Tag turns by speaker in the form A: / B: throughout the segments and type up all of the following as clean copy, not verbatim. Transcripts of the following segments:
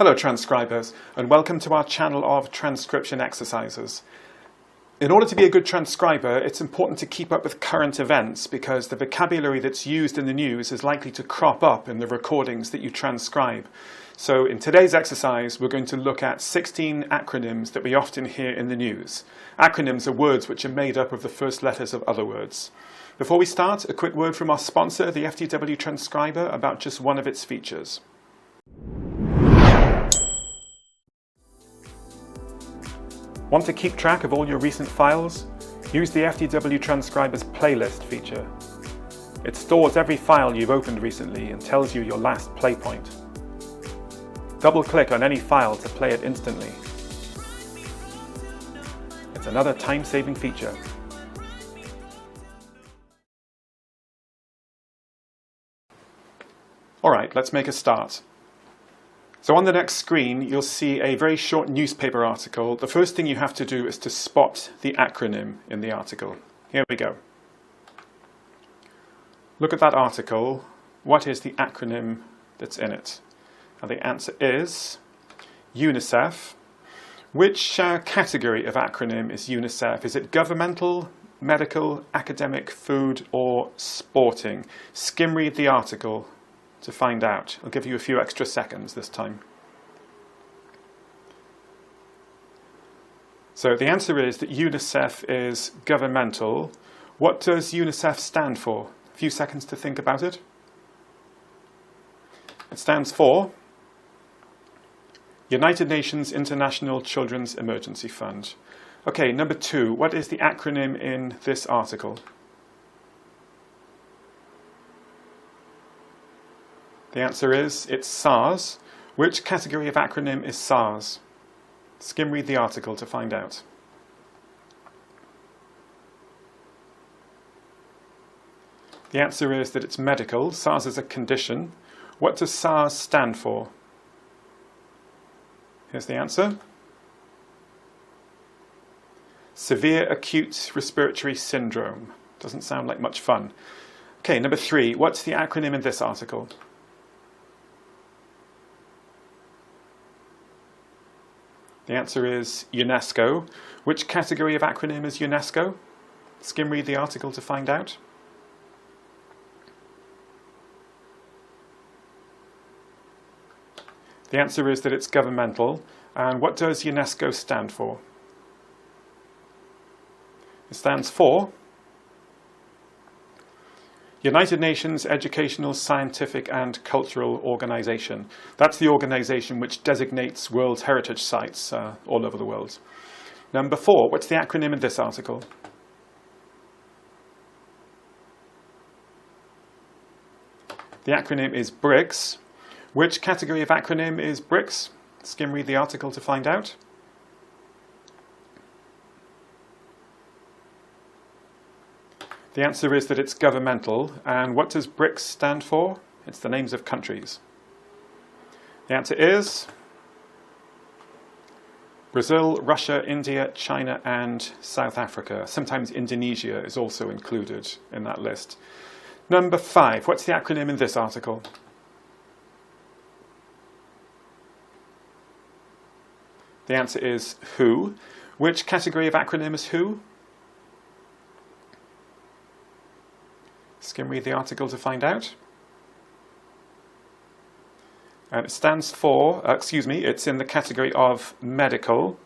A: Hello transcribers, and welcome to our channel of transcription exercises. In order to be a good transcriber, it's important to keep up with current events because the vocabulary that's used in the news is likely to crop up in the recordings that you transcribe. So in today's exercise, we're going to look at 16 acronyms that we often hear in the news. Acronyms are words which are made up of the first letters of other words. Before we start, a quick word from our sponsor, the FTW Transcriber, about just one of its features. Want to keep track of all your recent files? Use the FTW Transcriber's playlist feature. It stores every file you've opened recently and tells you your last play point. Double-click on any file to play it instantly. It's another time-saving feature. Alright, let's make a start. So on the next screen, you'll see a very short newspaper article. The first thing you have to do is to spot the acronym in the article. Here we go. Look at that article. What is the acronym that's in it? And the answer is UNICEF. Which category of acronym is UNICEF? Is it governmental, medical, academic, food, or sporting? Skim read the article to find out. I'll give you a few extra seconds this time. So the answer is that UNICEF is governmental. What does UNICEF stand for? A few seconds to think about it. It stands for United Nations International Children's Emergency Fund. Okay, number 2, what is the acronym in this article? The answer is, it's SARS. Which category of acronym is SARS? Skim read the article to find out. The answer is that it's medical. SARS is a condition. What does SARS stand for? Here's the answer. Severe acute respiratory syndrome. Doesn't sound like much fun. Okay, number 3, what's the acronym in this article? The answer is UNESCO. Which category of acronym is UNESCO? Skim read the article to find out. The answer is that it's governmental. And what does UNESCO stand for? It stands for United Nations Educational, Scientific and Cultural Organization. That's the organization which designates World Heritage Sites all over the world. Number 4, what's the acronym in this article? The acronym is BRICS. Which category of acronym is BRICS? Skim read the article to find out. The answer is that it's governmental. And what does BRICS stand for? It's the names of countries. The answer is Brazil, Russia, India, China, and South Africa. Sometimes Indonesia is also included in that list. Number 5, what's the acronym in this article? The answer is WHO. Which category of acronym is WHO? Skim read the article to find out. And it stands for, it's in the category of medical.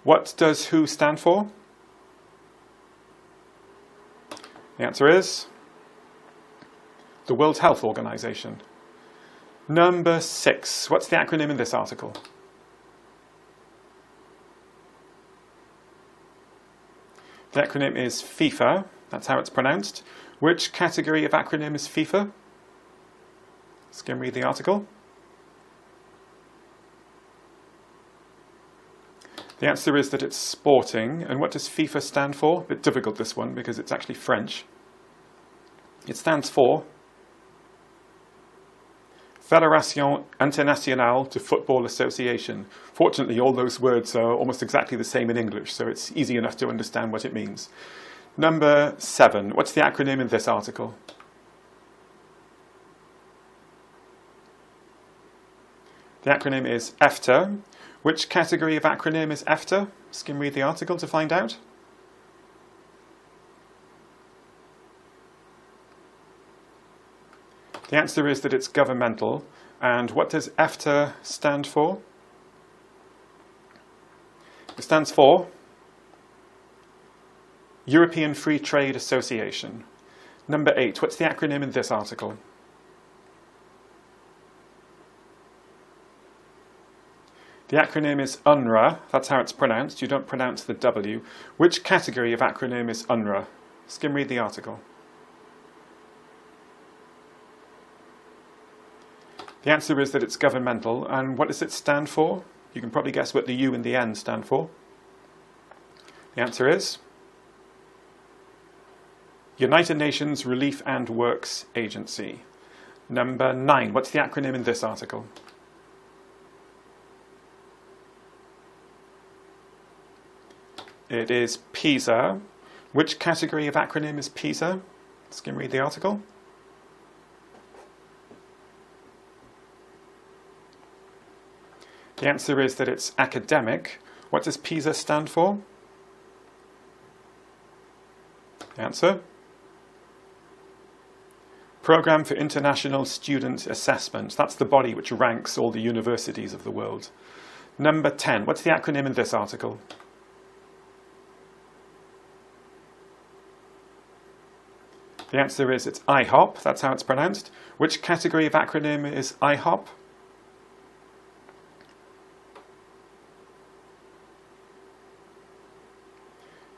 A: What does WHO stand for? The answer is the World Health Organization. Number 6, what's the acronym in this article? The acronym is FIFA. That's how it's pronounced. Which category of acronym is FIFA? Skim read the article. The answer is that it's sporting. And what does FIFA stand for? A bit difficult this one because it's actually French. It stands for Fédération Internationale de Football Association. Fortunately, all those words are almost exactly the same in English, so it's easy enough to understand what it means. Number 7, what's the acronym in this article? The acronym is EFTA. Which category of acronym is EFTA? Skim read the article to find out. The answer is that it's governmental. And what does EFTA stand for? It stands for European Free Trade Association. Number 8, what's the acronym in this article? The acronym is UNRWA. That's how it's pronounced. You don't pronounce the W. Which category of acronym is UNRWA? Skim read the article. The answer is that it's governmental. And what does it stand for? You can probably guess what the U and the N stand for. The answer is United Nations Relief and Works Agency. Number 9, what's the acronym in this article? It is PISA. Which category of acronym is PISA? Skim read the article. The answer is that it's academic. What does PISA stand for? The answer? Programme for International Student Assessment. That's the body which ranks all the universities of the world. Number 10. What's the acronym in this article? The answer is it's IHOP. That's how it's pronounced. Which category of acronym is IHOP?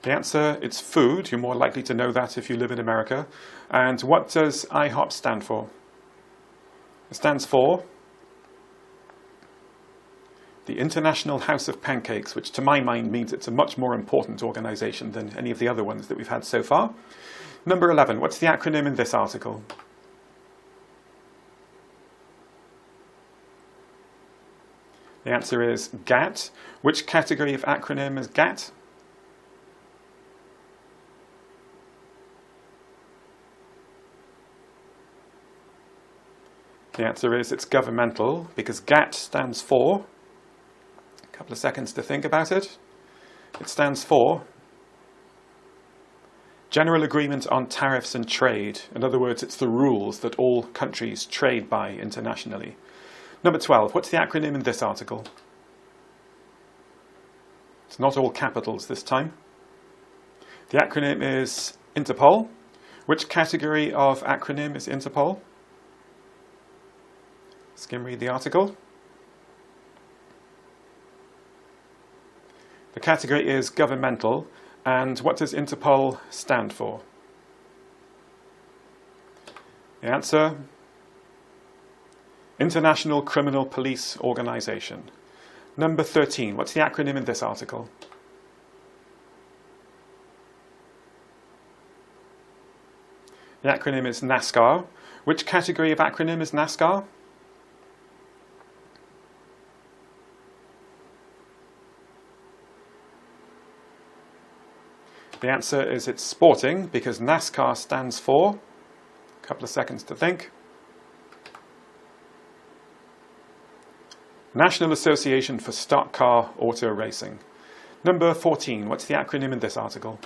A: The answer, it's food. You're more likely to know that if you live in America. And what does IHOP stand for? It stands for the International House of Pancakes, which to my mind means it's a much more important organization than any of the other ones that we've had so far. Number 11, what's the acronym in this article? The answer is GATT. Which category of acronym is GATT? The answer is it's governmental, because GATT stands for, a couple of seconds to think about it, it stands for General Agreement on Tariffs and Trade. In other words, it's the rules that all countries trade by internationally. Number 12, what's the acronym in this article? It's not all capitals this time. The acronym is Interpol. Which category of acronym is Interpol? Skim read the article. The category is governmental. And what does Interpol stand for? The answer, International Criminal Police Organization. Number 13, what's the acronym in this article? The acronym is NASCAR. Which category of acronym is NASCAR? The answer is it's sporting, because NASCAR stands for, a couple of seconds to think, National Association for Stock Car Auto Racing. Number 14, what's the acronym in this article?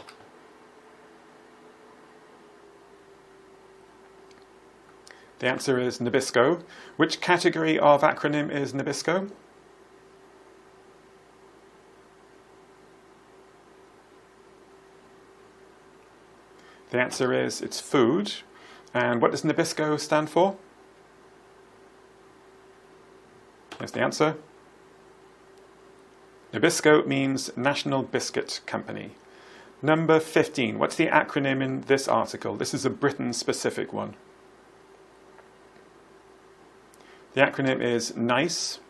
A: The answer is Nabisco. Which category of acronym is Nabisco? The answer is it's food. And what does Nabisco stand for? Here's the answer. Nabisco means National Biscuit Company. Number 15. What's the acronym in this article? This is a Britain-specific one. The acronym is NICE.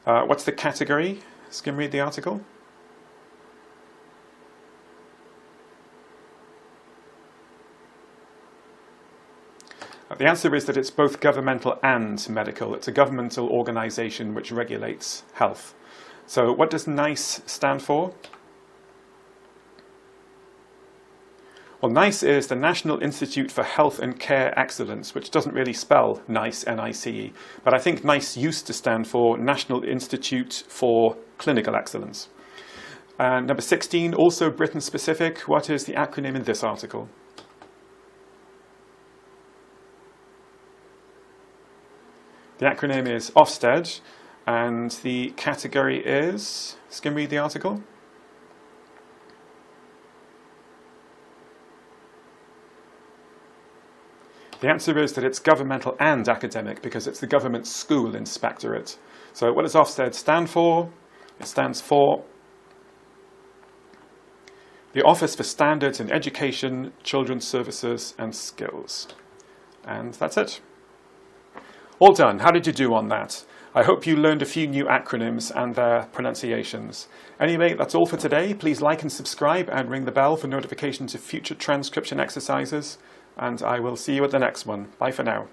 A: What's the category? Skim read the article. The answer is that it's both governmental and medical. It's a governmental organization which regulates health. So what does NICE stand for? Well, NICE is the National Institute for Health and Care Excellence, which doesn't really spell NICE, N-I-C-E, but I think NICE used to stand for National Institute for Clinical Excellence. And number 16, also Britain specific. What is the acronym in this article? The acronym is Ofsted, and the category is, skim read the article. The answer is that it's governmental and academic because it's the government school inspectorate. So what does Ofsted stand for? It stands for the Office for Standards in Education, Children's Services and Skills. And that's it. All done. How did you do on that? I hope you learned a few new acronyms and their pronunciations. Anyway, that's all for today. Please like and subscribe and ring the bell for notifications of future transcription exercises. And I will see you at the next one. Bye for now.